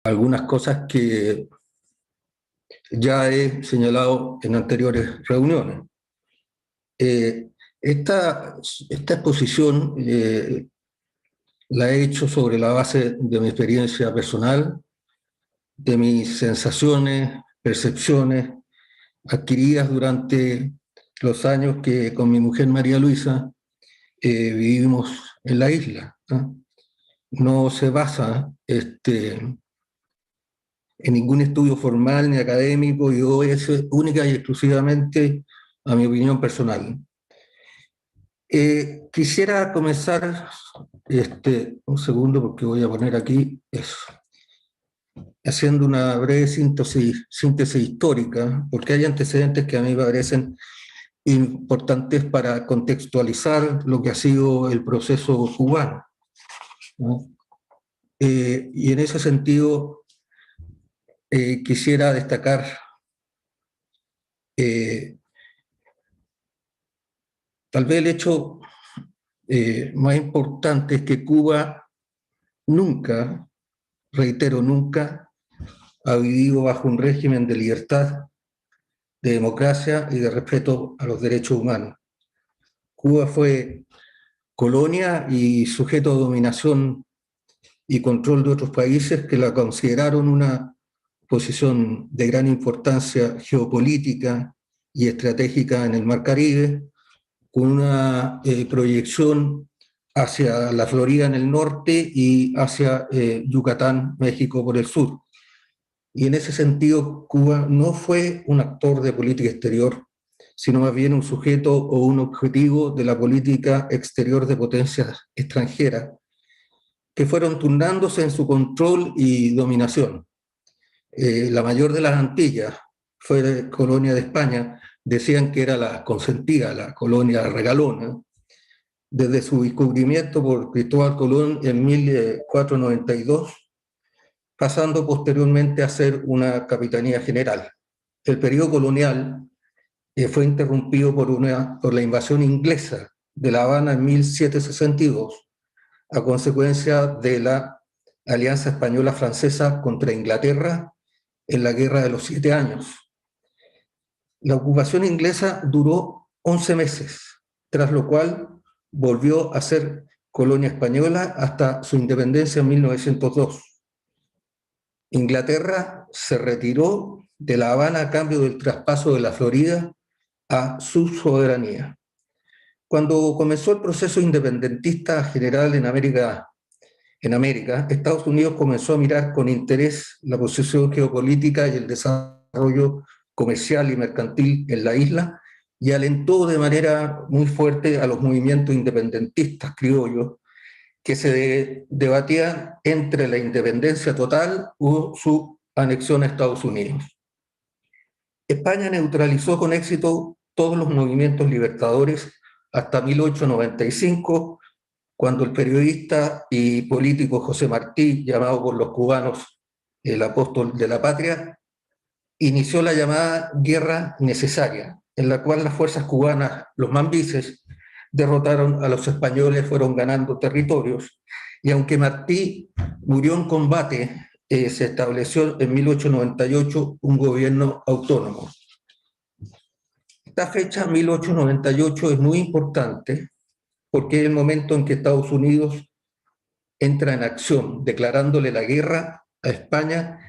algunas cosas que ya he señalado en anteriores reuniones. Eh, esta exposición la he hecho sobre la base de mi experiencia personal, de mis sensaciones, percepciones adquiridas durante los años que con mi mujer María Luisa vivimos en la isla, ¿no? No se basa en ningún estudio formal ni académico, y es única y exclusivamente a mi opinión personal. Quisiera comenzar, un segundo porque voy a poner aquí eso, haciendo una breve síntesis histórica, porque hay antecedentes que a mí me parecen importantes para contextualizar lo que ha sido el proceso cubano, ¿no? Y en ese sentido quisiera destacar tal vez el hecho más importante es que Cuba nunca, reitero, nunca ha vivido bajo un régimen de libertad, de democracia y de respeto a los derechos humanos. Cuba fue colonia y sujeto de dominación y control de otros países que la consideraron una posición de gran importancia geopolítica y estratégica en el Mar Caribe, con una proyección hacia la Florida en el norte y hacia Yucatán, México por el sur. Y en ese sentido, Cuba no fue un actor de política exterior, sino más bien un sujeto o un objetivo de la política exterior de potencias extranjeras, que fueron turnándose en su control y dominación. La mayor de las Antillas fue colonia de España, decían que era la consentida, la colonia regalona, desde su descubrimiento por Cristóbal Colón en 1492, pasando posteriormente a ser una capitanía general. El periodo colonial fue interrumpido por la invasión inglesa de La Habana en 1762, a consecuencia de la alianza española-francesa contra Inglaterra en la Guerra de los 7 Años. La ocupación inglesa duró 11 meses, tras lo cual volvió a ser colonia española hasta su independencia en 1902. Inglaterra se retiró de La Habana a cambio del traspaso de la Florida a su soberanía. Cuando comenzó el proceso independentista general en América, Estados Unidos comenzó a mirar con interés la posición geopolítica y el desarrollo comercial y mercantil en la isla, y alentó de manera muy fuerte a los movimientos independentistas criollos que se debatían entre la independencia total o su anexión a Estados Unidos. España neutralizó con éxito todos los movimientos libertadores hasta 1895, cuando el periodista y político José Martí, llamado por los cubanos el apóstol de la patria, inició la llamada guerra necesaria, en la cual las fuerzas cubanas, los mambises, derrotaron a los españoles, fueron ganando territorios, y aunque Martí murió en combate, se estableció en 1898 un gobierno autónomo. Esta fecha, 1898, es muy importante porque es el momento en que Estados Unidos entra en acción, declarándole la guerra a España,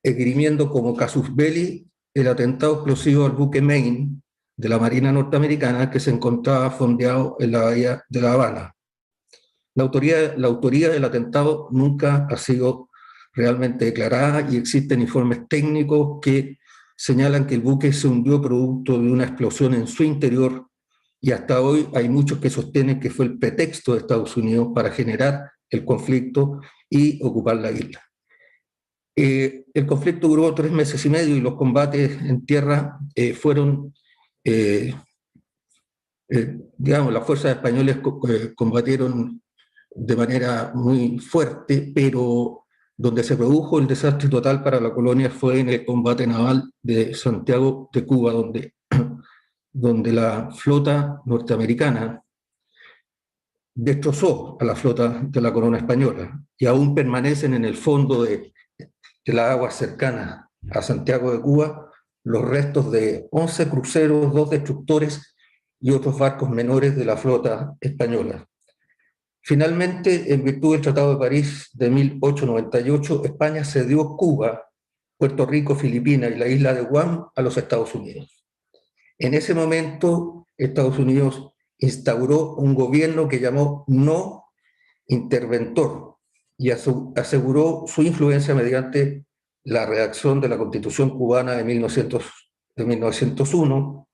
esgrimiendo como casus belli el atentado explosivo al buque Maine de la Marina norteamericana que se encontraba fondeado en la bahía de La Habana. La autoría del atentado nunca ha sido realmente declarada y existen informes técnicos que señalan que el buque se hundió producto de una explosión en su interior, y hasta hoy hay muchos que sostienen que fue el pretexto de Estados Unidos para generar el conflicto y ocupar la isla. El conflicto duró 3 meses y medio y los combates en tierra fueron, digamos, las fuerzas españolas combatieron de manera muy fuerte, pero donde se produjo el desastre total para la colonia fue en el combate naval de Santiago de Cuba, donde la flota norteamericana destrozó a la flota de la corona española y aún permanecen en el fondo de de las aguas cercanas a Santiago de Cuba los restos de 11 cruceros, 2 destructores y otros barcos menores de la flota española. Finalmente, en virtud del Tratado de París de 1898, España cedió Cuba, Puerto Rico, Filipinas y la isla de Guam a los Estados Unidos. En ese momento, Estados Unidos instauró un gobierno que llamó no interventor y aseguró su influencia mediante la redacción de la Constitución cubana de 1901,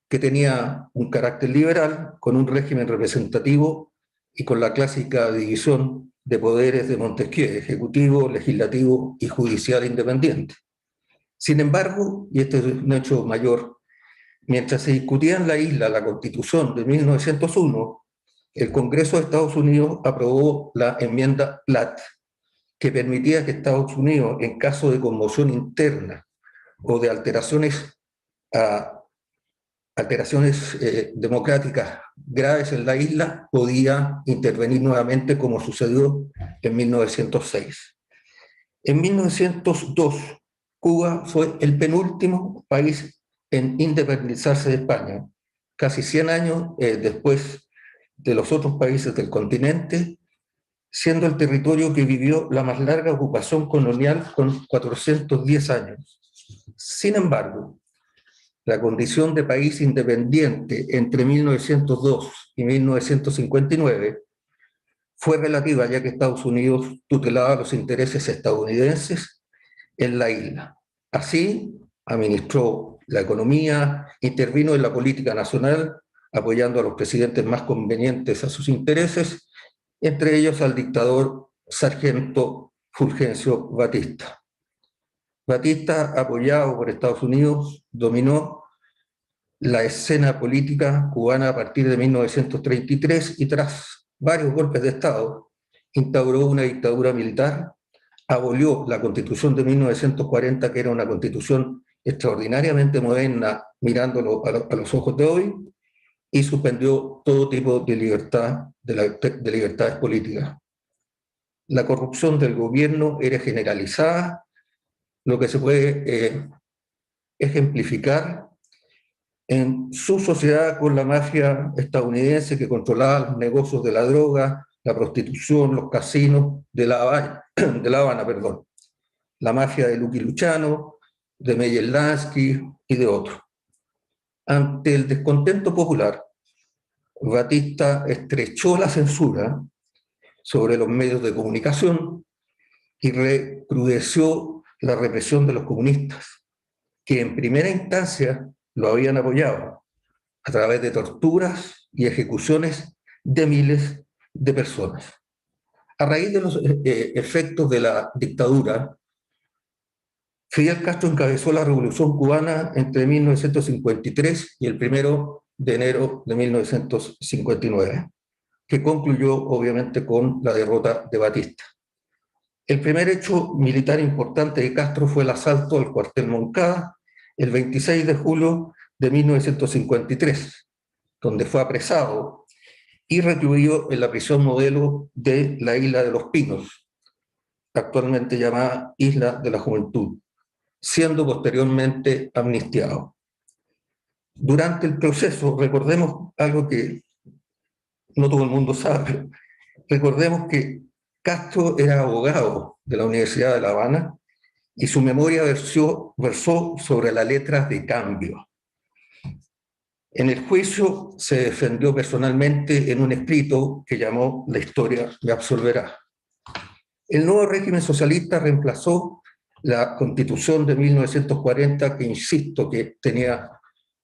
que tenía un carácter liberal, con un régimen representativo y con la clásica división de poderes de Montesquieu, ejecutivo, legislativo y judicial independiente. Sin embargo, y este es un hecho mayor, mientras se discutía en la isla la Constitución de 1901, el Congreso de Estados Unidos aprobó la enmienda Platt, que permitía que Estados Unidos, en caso de conmoción interna o de alteraciones democráticas graves en la isla, podía intervenir nuevamente, como sucedió en 1906. En 1902, Cuba fue el penúltimo país en independizarse de España, casi 100 años después de los otros países del continente, siendo el territorio que vivió la más larga ocupación colonial con 410 años. Sin embargo, la condición de país independiente entre 1902 y 1959 fue relativa, ya que Estados Unidos tutelaba los intereses estadounidenses en la isla. Así, administró la economía, intervino en la política nacional, apoyando a los presidentes más convenientes a sus intereses, entre ellos al dictador Sargento Fulgencio Batista. Batista, apoyado por Estados Unidos, dominó la escena política cubana a partir de 1933 y tras varios golpes de Estado instauró una dictadura militar, abolió la Constitución de 1940, que era una constitución extraordinariamente moderna mirándolo a los ojos de hoy, y suspendió todo tipo de libertades políticas. La corrupción del gobierno era generalizada, lo que se puede ejemplificar en su sociedad con la mafia estadounidense que controlaba los negocios de la droga, la prostitución, los casinos de La Habana, la mafia de Lucky Luciano, de Meyer Lansky y de otros. Ante el descontento popular, Batista estrechó la censura sobre los medios de comunicación y recrudeció la represión de los comunistas, que en primera instancia lo habían apoyado a través de torturas y ejecuciones de miles de personas. A raíz de los efectos de la dictadura, Fidel Castro encabezó la Revolución Cubana entre 1953 y el 1 de enero de 1959, que concluyó obviamente con la derrota de Batista. El primer hecho militar importante de Castro fue el asalto al cuartel Moncada el 26 de julio de 1953, donde fue apresado y recluido en la prisión modelo de la Isla de los Pinos, actualmente llamada Isla de la Juventud, siendo posteriormente amnistiado. Durante el proceso, recordemos algo que no todo el mundo sabe, recordemos que Castro era abogado de la Universidad de La Habana y su memoria versó sobre la letra de cambio. En el juicio se defendió personalmente en un escrito que llamó La historia me absolverá. El nuevo régimen socialista reemplazó la Constitución de 1940, que insisto que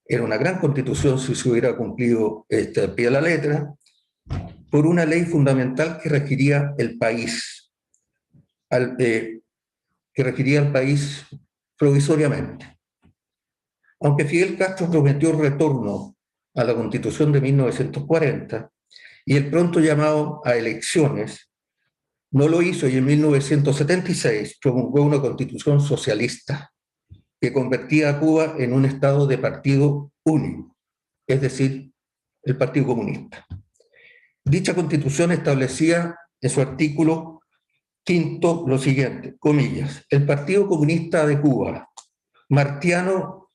era una gran constitución si se hubiera cumplido al pie de la letra, por una ley fundamental que regiría el país, provisoriamente. Aunque Fidel Castro prometió el retorno a la Constitución de 1940 y el pronto llamado a elecciones, no lo hizo, y en 1976 promulgó una constitución socialista que convertía a Cuba en un estado de partido único, es decir, el Partido Comunista. Dicha constitución establecía en su artículo Quinto, lo siguiente, comillas, el Partido Comunista de Cuba, martiano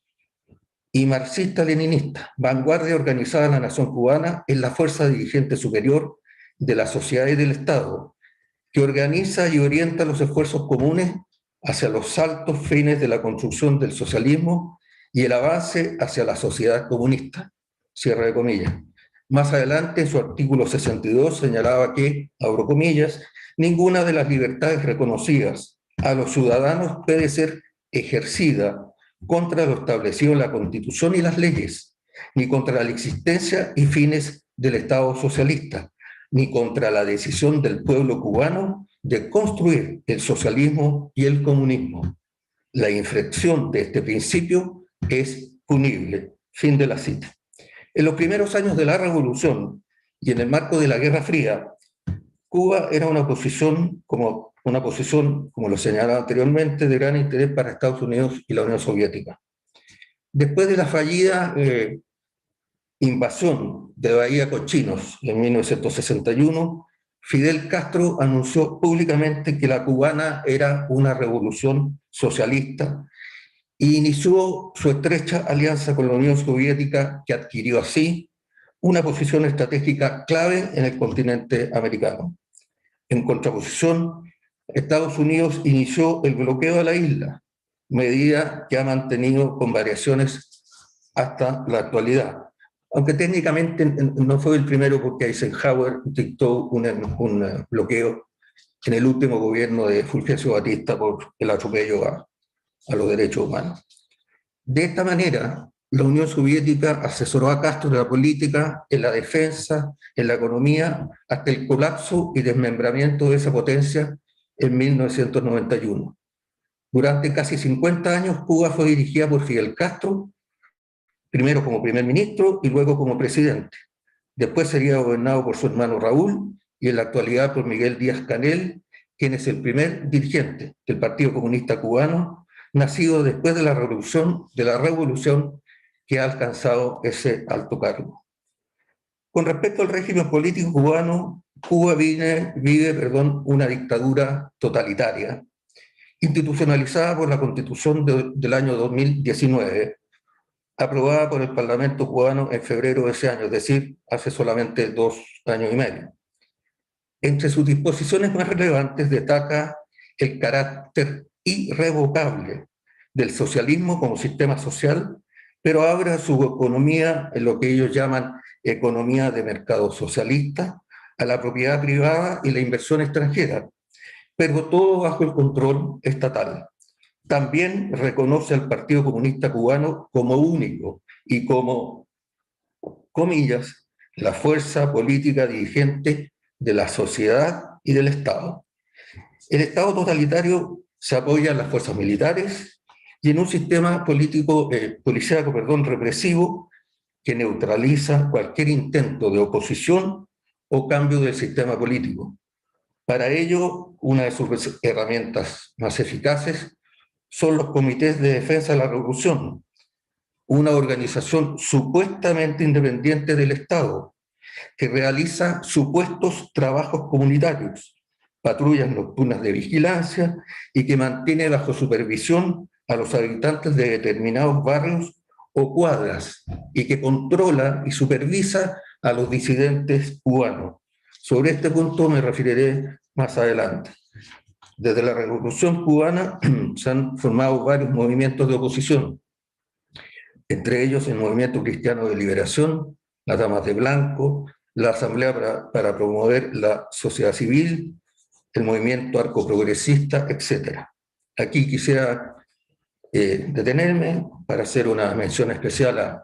y marxista-leninista, vanguardia organizada de la nación cubana, es la fuerza dirigente superior de la sociedad y del Estado, que organiza y orienta los esfuerzos comunes hacia los altos fines de la construcción del socialismo y el avance hacia la sociedad comunista. Cierre de comillas. Más adelante, en su artículo 62, señalaba que, abro comillas, ninguna de las libertades reconocidas a los ciudadanos puede ser ejercida contra lo establecido en la Constitución y las leyes, ni contra la existencia y fines del Estado socialista, ni contra la decisión del pueblo cubano de construir el socialismo y el comunismo. La infracción de este principio es punible. Fin de la cita. En los primeros años de la Revolución y en el marco de la Guerra Fría, Cuba era una posición, como lo señalaba anteriormente, de gran interés para Estados Unidos y la Unión Soviética. Después de la fallida invasión de Bahía Cochinos en 1961, Fidel Castro anunció públicamente que la cubana era una revolución socialista e inició su estrecha alianza con la Unión Soviética, que adquirió así una posición estratégica clave en el continente americano. En contraposición, Estados Unidos inició el bloqueo de la isla, medida que ha mantenido con variaciones hasta la actualidad. Aunque técnicamente no fue el primero, porque Eisenhower dictó un bloqueo en el último gobierno de Fulgencio Batista por el atropello a los derechos humanos. De esta manera, la Unión Soviética asesoró a Castro en la política, en la defensa, en la economía, hasta el colapso y desmembramiento de esa potencia en 1991. Durante casi 50 años, Cuba fue dirigida por Fidel Castro, primero como primer ministro y luego como presidente. Después sería gobernado por su hermano Raúl y en la actualidad por Miguel Díaz-Canel, quien es el primer dirigente del Partido Comunista Cubano, nacido después de la revolución que ha alcanzado ese alto cargo. Con respecto al régimen político cubano, Cuba vive una dictadura totalitaria, institucionalizada por la Constitución del año 2019, aprobada por el Parlamento cubano en febrero de ese año, es decir, hace solamente 2 años y medio. Entre sus disposiciones más relevantes destaca el carácter irrevocable del socialismo como sistema social, pero abre su economía en lo que ellos llaman economía de mercado socialista, a la propiedad privada y la inversión extranjera, pero todo bajo el control estatal. También reconoce al Partido Comunista Cubano como único y como, comillas, la fuerza política dirigente de la sociedad y del Estado. El Estado totalitario se apoya en las fuerzas militares y en un sistema policíaco represivo que neutraliza cualquier intento de oposición o cambio del sistema político. Para ello, una de sus herramientas más eficaces son los comités de defensa de la revolución, una organización supuestamente independiente del Estado, que realiza supuestos trabajos comunitarios, patrullas nocturnas de vigilancia y que mantiene bajo supervisión a los habitantes de determinados barrios o cuadras y que controla y supervisa a los disidentes cubanos. Sobre este punto me referiré más adelante. Desde la Revolución Cubana se han formado varios movimientos de oposición, entre ellos el Movimiento Cristiano de Liberación, las Damas de Blanco, la Asamblea para promover la sociedad civil, el Movimiento Arco Progresista, etc. Aquí quisiera detenerme para hacer una mención especial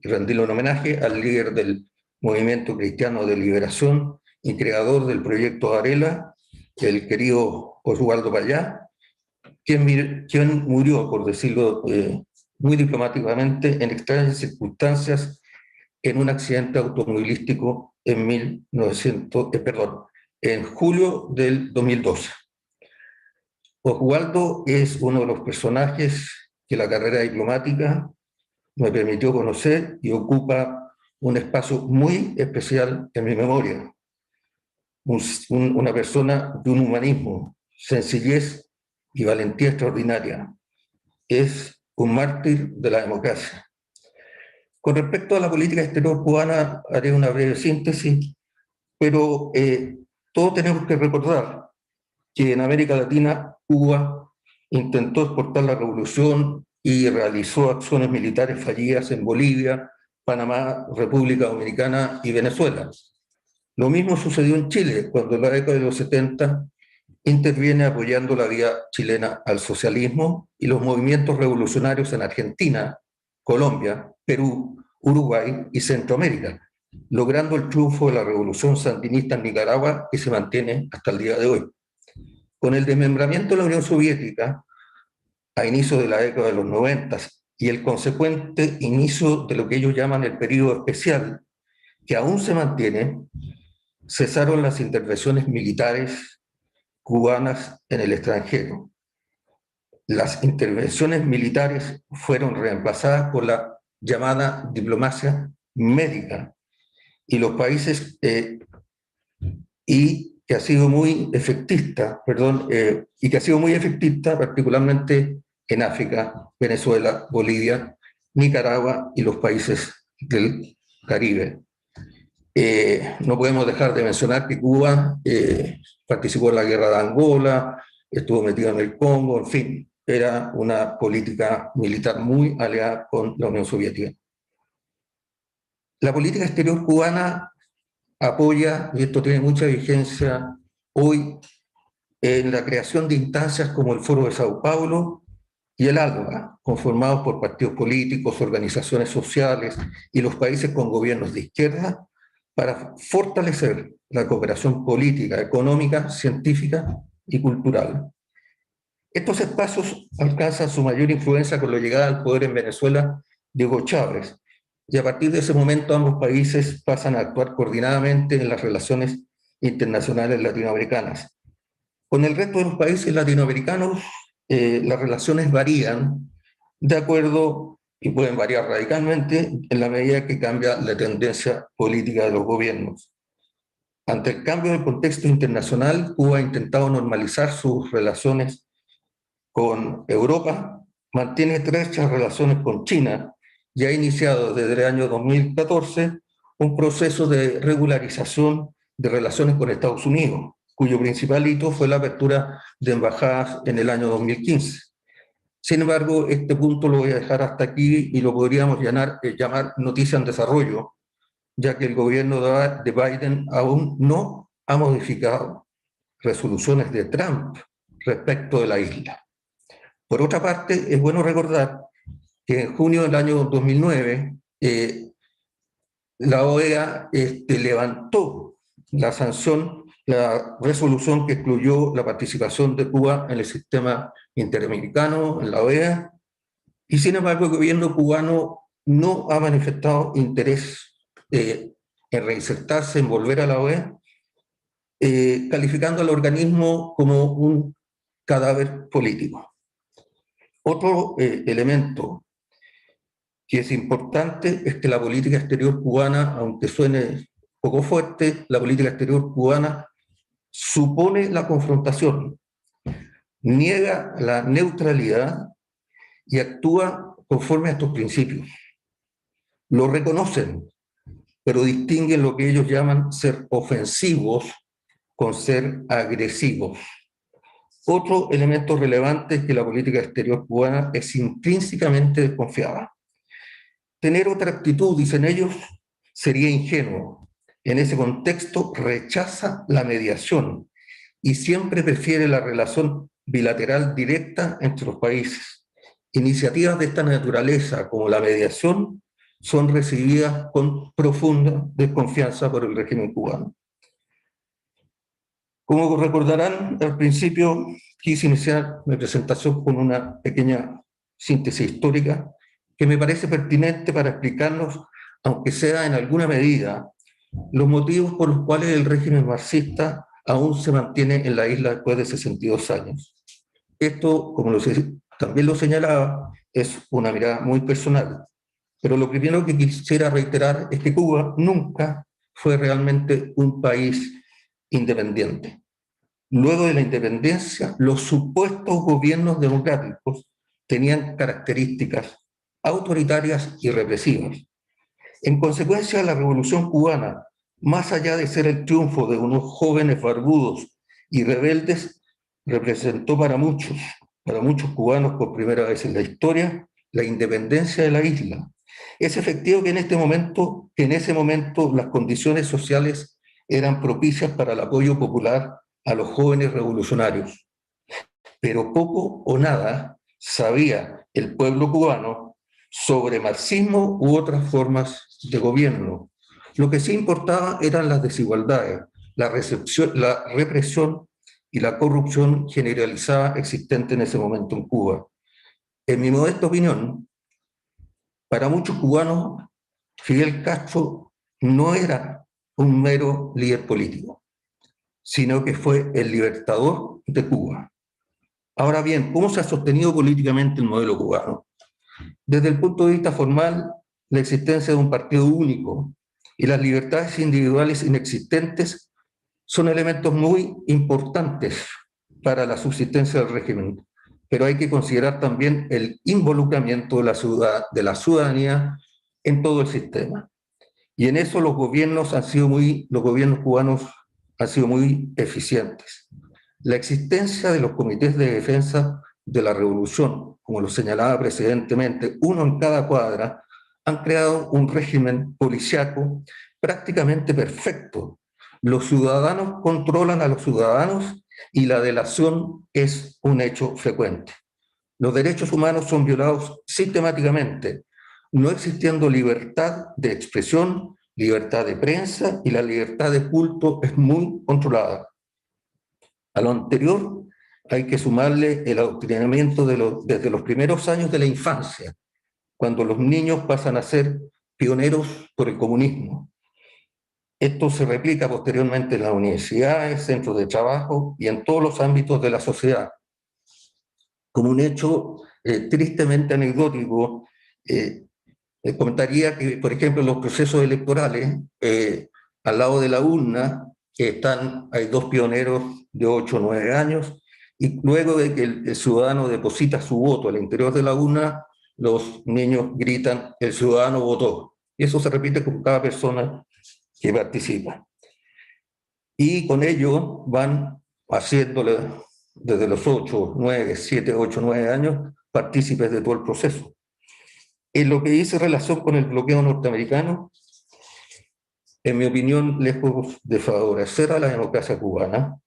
y rendirle un homenaje al líder del Movimiento Cristiano de Liberación y creador del proyecto Varela, el querido Oswaldo Payá, quien murió, por decirlo muy diplomáticamente, en extrañas circunstancias en un accidente automovilístico en julio del 2012. Oswaldo es uno de los personajes que la carrera diplomática me permitió conocer y ocupa un espacio muy especial en mi memoria. una persona de un humanismo, sencillez y valentía extraordinaria. Es un mártir de la democracia. Con respecto a la política exterior cubana, haré una breve síntesis, pero todos tenemos que recordar que en América Latina Cuba intentó exportar la revolución y realizó acciones militares fallidas en Bolivia, Panamá, República Dominicana y Venezuela. Lo mismo sucedió en Chile, cuando en la década de los 70 interviene apoyando la vía chilena al socialismo y los movimientos revolucionarios en Argentina, Colombia, Perú, Uruguay y Centroamérica, logrando el triunfo de la revolución sandinista en Nicaragua que se mantiene hasta el día de hoy. Con el desmembramiento de la Unión Soviética, a inicio de la década de los 90 y el consecuente inicio de lo que ellos llaman el periodo especial, que aún se mantiene, cesaron las intervenciones militares cubanas en el extranjero. Las intervenciones militares fueron reemplazadas por la llamada diplomacia médica y los países y que ha sido muy efectista, y que ha sido muy efectista particularmente en África, Venezuela, Bolivia, Nicaragua y los países del Caribe. No podemos dejar de mencionar que Cuba participó en la guerra de Angola, estuvo metido en el Congo, en fin, era una política militar muy aliada con la Unión Soviética. La política exterior cubana apoya, y esto tiene mucha vigencia hoy, en la creación de instancias como el Foro de Sao Paulo y el ALBA, conformados por partidos políticos, organizaciones sociales y los países con gobiernos de izquierda, para fortalecer la cooperación política, económica, científica y cultural. Estos espacios alcanzan su mayor influencia con la llegada al poder en Venezuela de Hugo Chávez, y a partir de ese momento ambos países pasan a actuar coordinadamente en las relaciones internacionales latinoamericanas. Con el resto de los países latinoamericanos, las relaciones varían de acuerdo y pueden variar radicalmente en la medida que cambia la tendencia política de los gobiernos. Ante el cambio del contexto internacional, Cuba ha intentado normalizar sus relaciones con Europa, mantiene estrechas relaciones con China y ha iniciado desde el año 2014 un proceso de regularización de relaciones con Estados Unidos, cuyo principal hito fue la apertura de embajadas en el año 2015. Sin embargo, este punto lo voy a dejar hasta aquí y lo podríamos llamar noticia en desarrollo, ya que el gobierno de Biden aún no ha modificado resoluciones de Trump respecto de la isla. Por otra parte, es bueno recordar que en junio del año 2009 la OEA levantó la sanción, la resolución que excluyó la participación de Cuba en el sistema interamericano, en la OEA, y sin embargo el gobierno cubano no ha manifestado interés en reinsertarse, en volver a la OEA, calificando al organismo como un cadáver político. Otro elemento que es importante es que la política exterior cubana, aunque suene poco fuerte, la política exterior cubana supone la confrontación, niega la neutralidad y actúa conforme a estos principios. Lo reconocen, pero distinguen lo que ellos llaman ser ofensivos con ser agresivos. Otro elemento relevante es que la política exterior cubana es intrínsecamente desconfiada. Tener otra actitud, dicen ellos, sería ingenuo. En ese contexto rechaza la mediación y siempre prefiere la relación bilateral directa entre los países. Iniciativas de esta naturaleza, como la mediación, son recibidas con profunda desconfianza por el régimen cubano. Como recordarán, al principio quise iniciar mi presentación con una pequeña síntesis histórica que me parece pertinente para explicarnos, aunque sea en alguna medida, los motivos por los cuales el régimen marxista aún se mantiene en la isla después de 62 años. Esto, como también lo señalaba, es una mirada muy personal, pero lo primero que quisiera reiterar es que Cuba nunca fue realmente un país independiente. Luego de la independencia, los supuestos gobiernos democráticos tenían características autoritarias y represivas. En consecuencia, la Revolución cubana, más allá de ser el triunfo de unos jóvenes barbudos y rebeldes, representó para muchos cubanos por primera vez en la historia, la independencia de la isla. Es efectivo que en ese momento las condiciones sociales eran propicias para el apoyo popular a los jóvenes revolucionarios, pero poco o nada sabía el pueblo cubano sobre marxismo u otras formas de gobierno. Lo que sí importaba eran las desigualdades, la represión y la corrupción generalizada existente en ese momento en Cuba. En mi modesta opinión, para muchos cubanos, Fidel Castro no era un mero líder político, sino que fue el libertador de Cuba. Ahora bien, ¿cómo se ha sostenido políticamente el modelo cubano? Desde el punto de vista formal, la existencia de un partido único y las libertades individuales inexistentes son elementos muy importantes para la subsistencia del régimen, pero hay que considerar también el involucramiento de la ciudadanía en todo el sistema. Y en eso los gobiernos cubanos han sido muy eficientes. La existencia de los comités de defensa de la revolución, como lo señalaba precedentemente, uno en cada cuadra, han creado un régimen policiaco prácticamente perfecto. Los ciudadanos controlan a los ciudadanos y la delación es un hecho frecuente. Los derechos humanos son violados sistemáticamente, no existiendo libertad de expresión, libertad de prensa y la libertad de culto es muy controlada. A lo anterior hay que sumarle el adoctrinamiento desde los primeros años de la infancia, cuando los niños pasan a ser pioneros por el comunismo. Esto se replica posteriormente en las universidades, centros de trabajo y en todos los ámbitos de la sociedad. Como un hecho tristemente anecdótico, comentaría que, por ejemplo, en los procesos electorales, al lado de la urna, hay dos pioneros de 8 o 9 años, y luego de que el ciudadano deposita su voto al interior de la urna, los niños gritan, el ciudadano votó. Y eso se repite con cada persona que participa. Y con ello van haciéndole desde los 8, 9, 7, 8, 9 años partícipes de todo el proceso. En lo que dice relación con el bloqueo norteamericano, en mi opinión, lejos de favorecer a la democracia cubana,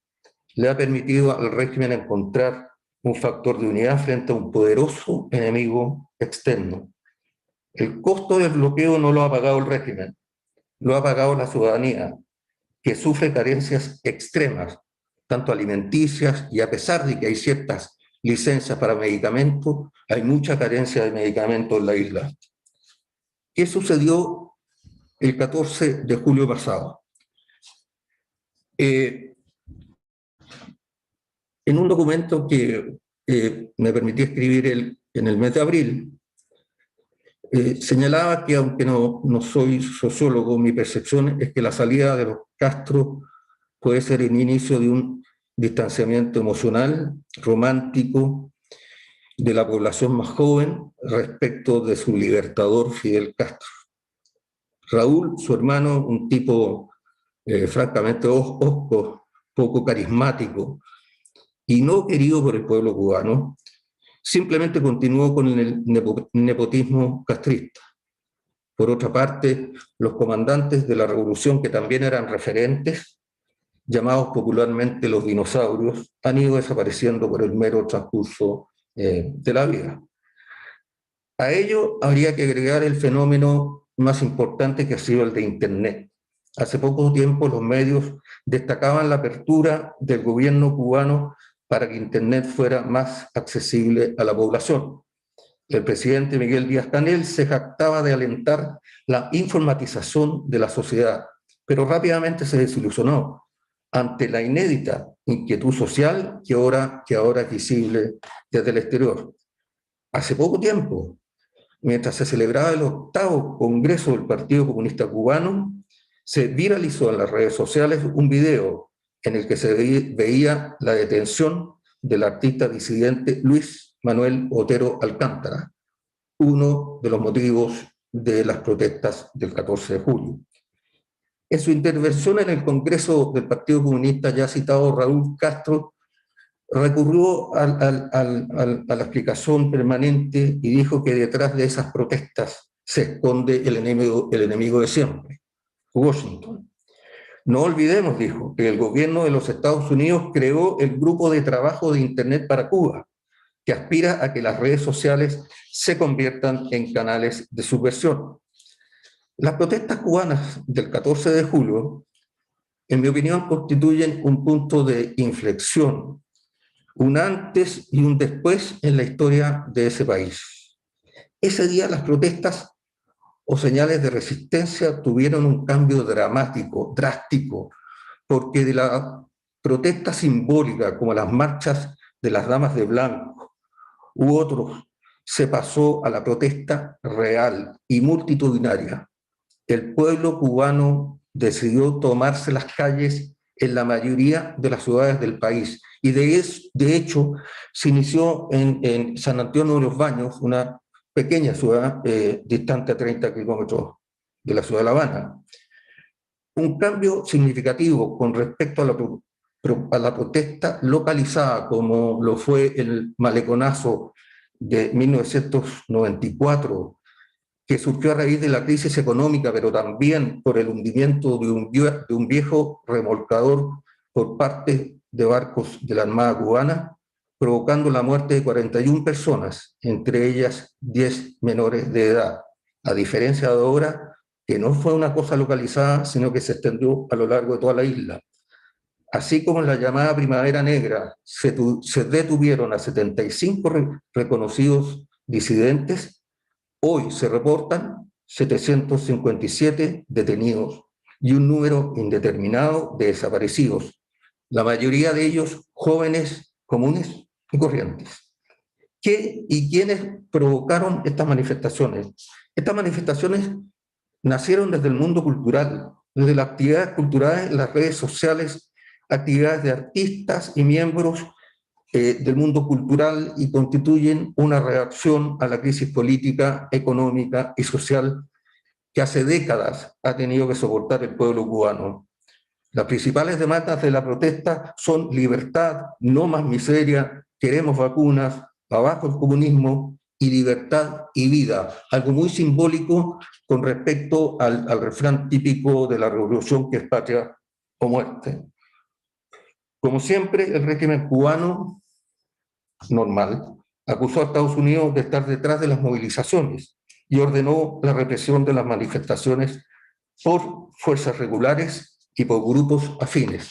le ha permitido al régimen encontrar un factor de unidad frente a un poderoso enemigo externo. El costo del bloqueo no lo ha pagado el régimen, lo ha pagado la ciudadanía, que sufre carencias extremas, tanto alimenticias, y a pesar de que hay ciertas licencias para medicamentos, hay mucha carencia de medicamentos en la isla. ¿Qué sucedió el 14 de julio pasado? En un documento que me permití escribir en el mes de abril, señalaba que, aunque no soy sociólogo, mi percepción es que la salida de los Castro puede ser el inicio de un distanciamiento emocional, romántico, de la población más joven respecto de su libertador Fidel Castro. Raúl, su hermano, un tipo francamente hosco, poco carismático y no querido por el pueblo cubano, simplemente continuó con el nepotismo castrista. Por otra parte, los comandantes de la revolución, que también eran referentes, llamados popularmente los dinosaurios, han ido desapareciendo por el mero transcurso de la vida. A ello habría que agregar el fenómeno más importante, que ha sido el de Internet. Hace poco tiempo los medios destacaban la apertura del gobierno cubano para que Internet fuera más accesible a la población. El presidente Miguel Díaz-Canel se jactaba de alentar la informatización de la sociedad, pero rápidamente se desilusionó ante la inédita inquietud social que ahora es visible desde el exterior. Hace poco tiempo, mientras se celebraba el 8º Congreso del Partido Comunista Cubano, se viralizó en las redes sociales un video en el que se veía la detención del artista disidente Luis Manuel Otero Alcántara, uno de los motivos de las protestas del 14 de julio. En su intervención en el Congreso del Partido Comunista, ya citado, Raúl Castro recurrió a la explicación permanente y dijo que detrás de esas protestas se esconde el enemigo de siempre, Washington. No olvidemos, dijo, que el gobierno de los Estados Unidos creó el Grupo de Trabajo de Internet para Cuba, que aspira a que las redes sociales se conviertan en canales de subversión. Las protestas cubanas del 14 de julio, en mi opinión, constituyen un punto de inflexión, un antes y un después en la historia de ese país. Ese día las protestas o señales de resistencia tuvieron un cambio dramático, drástico, porque de la protesta simbólica, como las marchas de las damas de blanco u otros, se pasó a la protesta real y multitudinaria. El pueblo cubano decidió tomarse las calles en la mayoría de las ciudades del país, y de hecho se inició en San Antonio de los Baños, una pequeña ciudad distante a 30 kilómetros de la ciudad de La Habana. Un cambio significativo con respecto a la protesta localizada, como lo fue el maleconazo de 1994, que surgió a raíz de la crisis económica, pero también por el hundimiento de un viejo remolcador por parte de barcos de la Armada cubana, provocando la muerte de 41 personas, entre ellas 10 menores de edad, a diferencia de ahora, que no fue una cosa localizada, sino que se extendió a lo largo de toda la isla. Así como en la llamada Primavera Negra se detuvieron a 75 reconocidos disidentes, hoy se reportan 757 detenidos y un número indeterminado de desaparecidos, la mayoría de ellos jóvenes comunes y corrientes. ¿Qué y quiénes provocaron estas manifestaciones? Estas manifestaciones nacieron desde el mundo cultural, desde las actividades culturales, las redes sociales, actividades de artistas y miembros del mundo cultural, y constituyen una reacción a la crisis política, económica y social que hace décadas ha tenido que soportar el pueblo cubano. Las principales demandas de la protesta son libertad, no más miseria, queremos vacunas, abajo el comunismo, y libertad y vida, algo muy simbólico con respecto al refrán típico de la revolución, que es patria o muerte. Como siempre, el régimen cubano normal acusó a Estados Unidos de estar detrás de las movilizaciones y ordenó la represión de las manifestaciones por fuerzas regulares y por grupos afines.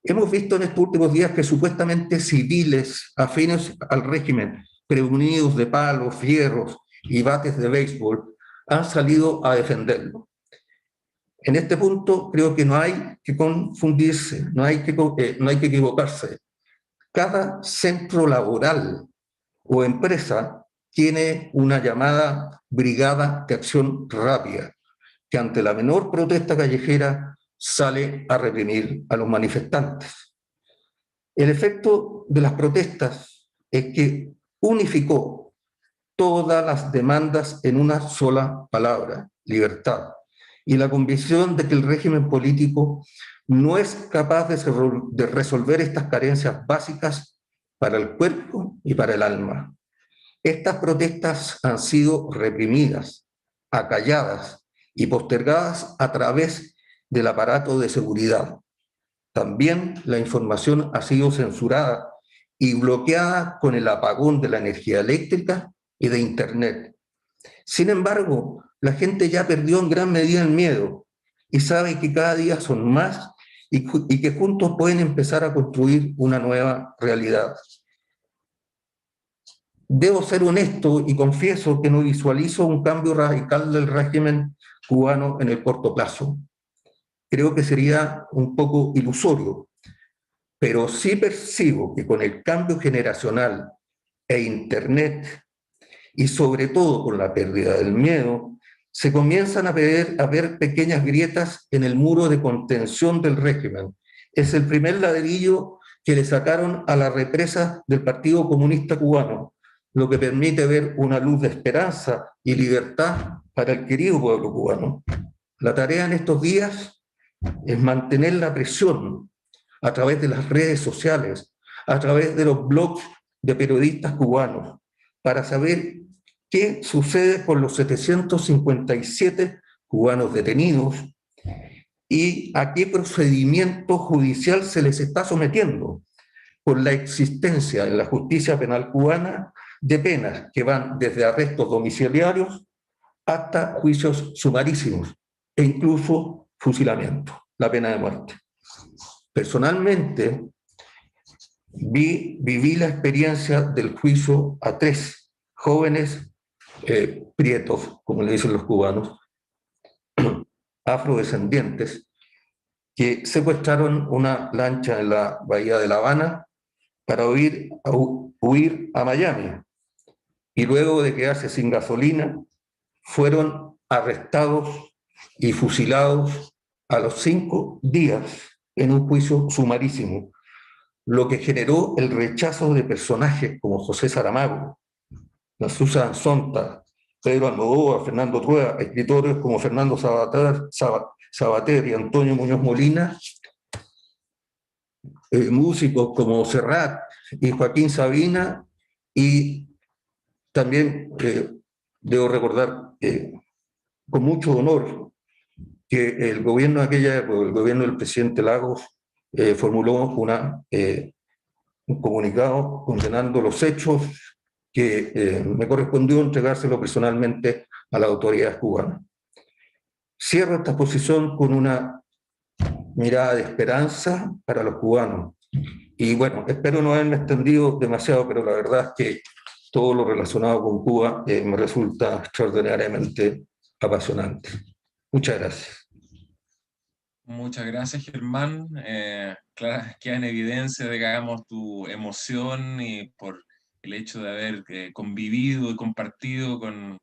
Hemos visto en estos últimos días que supuestamente civiles afines al régimen, premunidos de palos, fierros y bates de béisbol, han salido a defenderlo. En este punto creo que no hay que confundirse, no hay que equivocarse. Cada centro laboral o empresa tiene una llamada brigada de acción rápida, que ante la menor protesta callejera sale a reprimir a los manifestantes. El efecto de las protestas es que unificó todas las demandas en una sola palabra: libertad, y la convicción de que el régimen político no es capaz de resolver estas carencias básicas para el cuerpo y para el alma. Estas protestas han sido reprimidas, acalladas y postergadas a través del aparato de seguridad. También la información ha sido censurada y bloqueada con el apagón de la energía eléctrica y de Internet. Sin embargo, la gente ya perdió en gran medida el miedo y sabe que cada día son más y que juntos pueden empezar a construir una nueva realidad. Debo ser honesto y confieso que no visualizo un cambio radical del régimen cubano en el corto plazo. Creo que sería un poco ilusorio, pero sí percibo que con el cambio generacional e Internet, y sobre todo con la pérdida del miedo, se comienzan a ver pequeñas grietas en el muro de contención del régimen. Es el primer ladrillo que le sacaron a la represa del Partido Comunista Cubano, lo que permite ver una luz de esperanza y libertad para el querido pueblo cubano. La tarea en estos días es mantener la presión a través de las redes sociales, a través de los blogs de periodistas cubanos, para saber qué sucede con los 757 cubanos detenidos y a qué procedimiento judicial se les está sometiendo, por la existencia en la justicia penal cubana de penas que van desde arrestos domiciliarios hasta juicios sumarísimos e incluso fusilamiento, la pena de muerte. Personalmente, viví la experiencia del juicio a 3 jóvenes prietos, como le dicen los cubanos, afrodescendientes, que secuestraron una lancha en la bahía de La Habana para huir a Miami. Y luego de quedarse sin gasolina, fueron arrestados y fusilados a los 5 días en un juicio sumarísimo, lo que generó el rechazo de personajes como José Saramago, la Susan Sontag, Pedro Almodóvar, Fernando Trueba, escritores como Fernando Sabater y Antonio Muñoz Molina, músicos como Serrat y Joaquín Sabina, y también debo recordar con mucho honor que el gobierno de aquella época, el gobierno del presidente Lagos, formuló un comunicado condenando los hechos que me correspondió entregárselo personalmente a las autoridades cubanas. Cierro esta exposición con una mirada de esperanza para los cubanos. Y bueno, espero no haberme extendido demasiado, pero la verdad es que todo lo relacionado con Cuba me resulta extraordinariamente apasionante. Muchas gracias. Muchas gracias, Germán. Claro, queda en evidencia, digamos, tu emoción y por el hecho de haber convivido y compartido con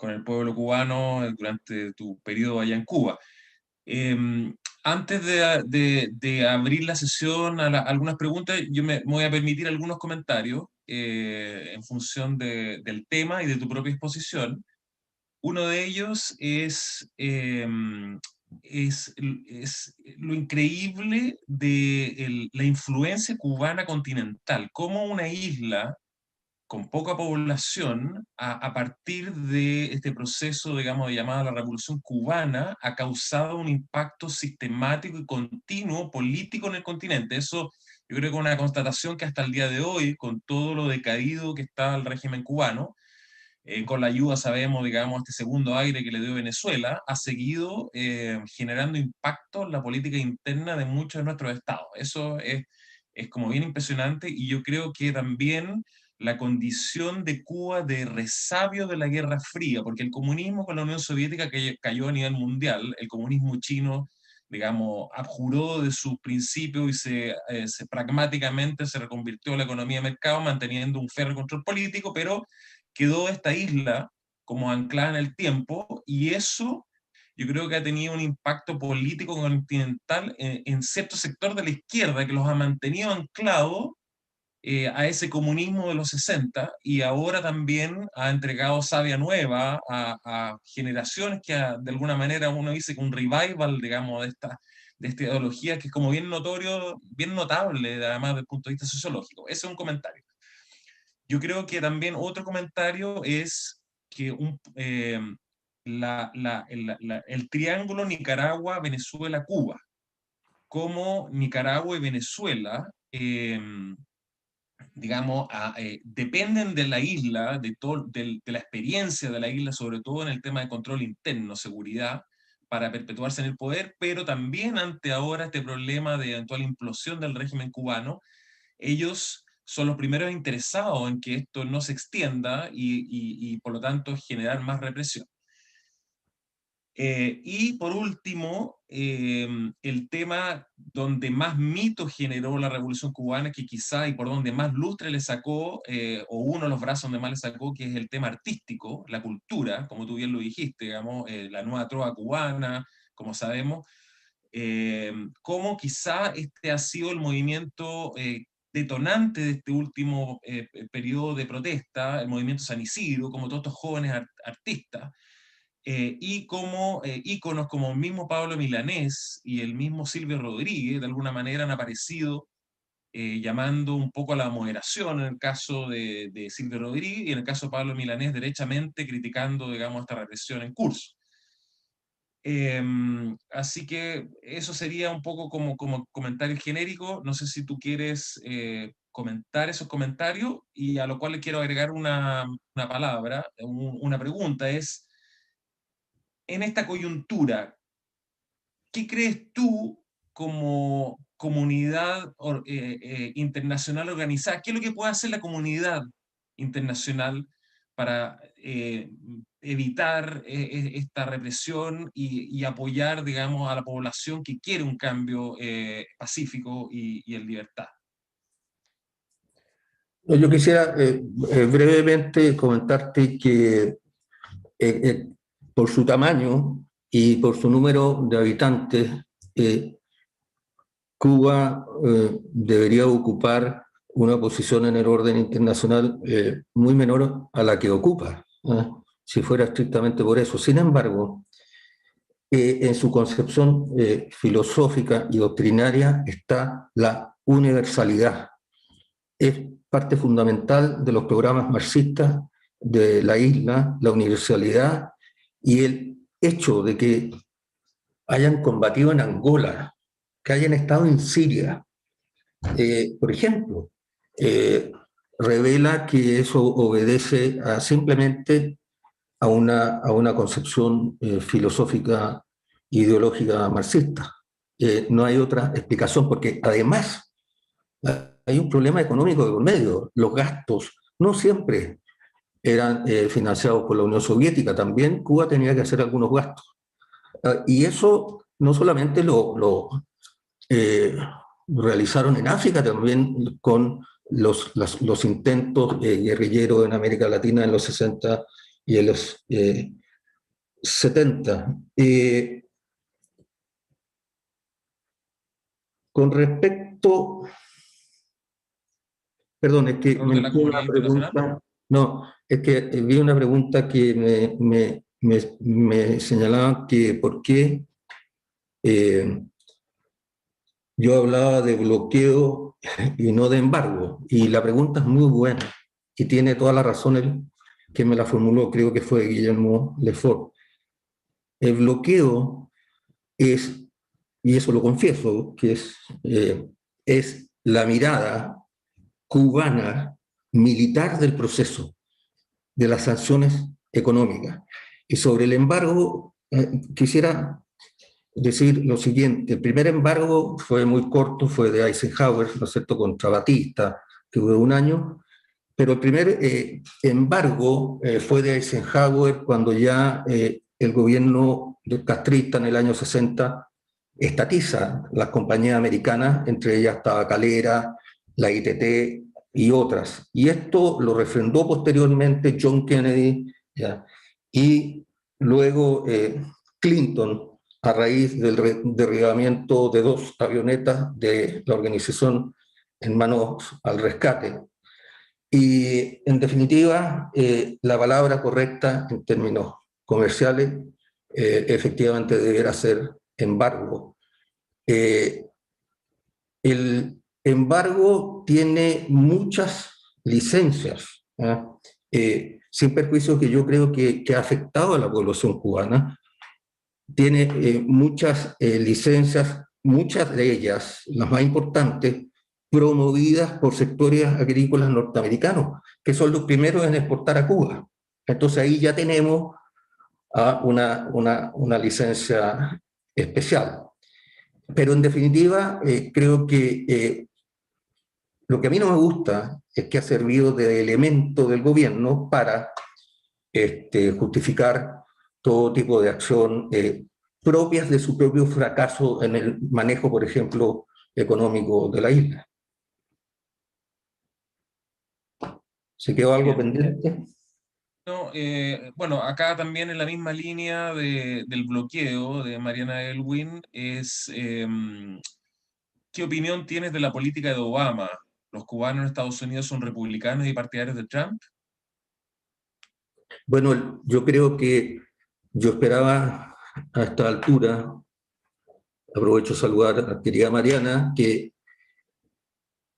el pueblo cubano durante tu periodo allá en Cuba. Eh, Antes de abrir la sesión a algunas preguntas, yo me voy a permitir algunos comentarios en función del tema y de tu propia exposición. Uno de ellos es lo increíble de la influencia cubana continental, como una isla con poca población, a partir de este proceso, digamos, llamado la Revolución Cubana, ha causado un impacto sistemático y continuo político en el continente. Eso yo creo que es una constatación que hasta el día de hoy, con todo lo decaído que está el régimen cubano, con la ayuda, sabemos, digamos, este segundo aire que le dio Venezuela, ha seguido generando impacto en la política interna de muchos de nuestros estados. Eso es como bien impresionante, y yo creo que también la condición de Cuba de resabio de la Guerra Fría, porque el comunismo con la Unión Soviética que cayó a nivel mundial, el comunismo chino, digamos, abjuró de sus principios y pragmáticamente se reconvirtió a la economía de mercado, manteniendo un férreo control político, pero quedó esta isla como anclada en el tiempo, y eso yo creo que ha tenido un impacto político continental en cierto sector de la izquierda que los ha mantenido anclados a ese comunismo de los 60, y ahora también ha entregado savia nueva a generaciones que de alguna manera uno dice que un revival, digamos, de esta ideología que es como bien notorio, bien notable, además desde el punto de vista sociológico. Ese es un comentario. Yo creo que también otro comentario es que el triángulo Nicaragua-Venezuela-Cuba, como Nicaragua y Venezuela, digamos, dependen de la isla, de la experiencia de la isla, sobre todo en el tema de control interno, seguridad, para perpetuarse en el poder, pero también ante ahora este problema de eventual implosión del régimen cubano, ellos son los primeros interesados en que esto no se extienda y por lo tanto generar más represión. Y por último, el tema donde más mito generó la Revolución Cubana, que quizá y por donde más lustre le sacó, o uno de los brazos donde más le sacó, que es el tema artístico, la cultura, como tú bien lo dijiste, digamos, la nueva trova cubana, como sabemos, cómo quizá este ha sido el movimiento detonante de este último periodo de protesta, el movimiento San Isidro, como todos estos jóvenes artistas, y como íconos como el mismo Pablo Milanés y el mismo Silvio Rodríguez, de alguna manera han aparecido llamando un poco a la moderación en el caso de Silvio Rodríguez y en el caso de Pablo Milanés derechamente criticando, digamos, esta represión en curso. Así que eso sería un poco como comentario genérico. No sé si tú quieres comentar esos comentarios y a lo cual le quiero agregar una palabra, una pregunta es, en esta coyuntura, ¿qué crees tú como comunidad internacional organizada? ¿Qué es lo que puede hacer la comunidad internacional para evitar esta represión y apoyar, digamos, a la población que quiere un cambio pacífico y en libertad? No, yo quisiera brevemente comentarte que por su tamaño y por su número de habitantes, eh, Cuba debería ocupar una posición en el orden internacional muy menor a la que ocupa, si fuera estrictamente por eso. Sin embargo, en su concepción filosófica y doctrinaria está la universalidad. Es parte fundamental de los programas marxistas de la isla, la universalidad y el hecho de que hayan combatido en Angola, que hayan estado en Siria, por ejemplo, eh, revela que eso obedece simplemente a una concepción filosófica, ideológica marxista. No hay otra explicación, porque además hay un problema económico de por medio. Los gastos no siempre eran financiados por la Unión Soviética, también Cuba tenía que hacer algunos gastos. Y eso no solamente eh, realizaron en África, también con los intentos guerrilleros en América Latina en los 60 y en los 70. Con respecto, perdón, es que ¿Rol me de la entró comunidad una internacional? pregunta, no, es que vi una pregunta que me señalaba que por qué eh, yo hablaba de bloqueo y no de embargo, y la pregunta es muy buena, y tiene toda la razón el que me la formuló, creo que fue Guillermo Lefort. El bloqueo es, y eso lo confieso, que es la mirada cubana militar del proceso, de las sanciones económicas. Y sobre el embargo, quisiera decir lo siguiente. El primer embargo fue muy corto, fue de Eisenhower, ¿no es cierto?, contra Batista, que duró un año, pero el primer embargo fue de Eisenhower cuando ya el gobierno castrista en el año 60 estatiza las compañías americanas, entre ellas Tabacalera, la ITT y otras. Y esto lo refrendó posteriormente John Kennedy, ¿ya? Y luego Clinton, a raíz del derribamiento de dos avionetas de la organización en manos al rescate. Y en definitiva, la palabra correcta en términos comerciales efectivamente deberá ser embargo. El embargo tiene muchas licencias, sin perjuicio que yo creo que ha afectado a la población cubana. Tiene muchas licencias, muchas de ellas, las más importantes, promovidas por sectores agrícolas norteamericanos, que son los primeros en exportar a Cuba. Entonces ahí ya tenemos una licencia especial. Pero en definitiva, creo que lo que a mí no me gusta es que ha servido de elemento del gobierno para justificar todo tipo de acción propias de su propio fracaso en el manejo, por ejemplo, económico de la isla. ¿Se quedó algo Bien. pendiente? No, bueno, acá también en la misma línea del bloqueo de Mariana Elwin es, ¿qué opinión tienes de la política de Obama? ¿Los cubanos en Estados Unidos son republicanos y partidarios de Trump? Bueno, yo creo que yo esperaba a esta altura, aprovecho de saludar a la querida Mariana, que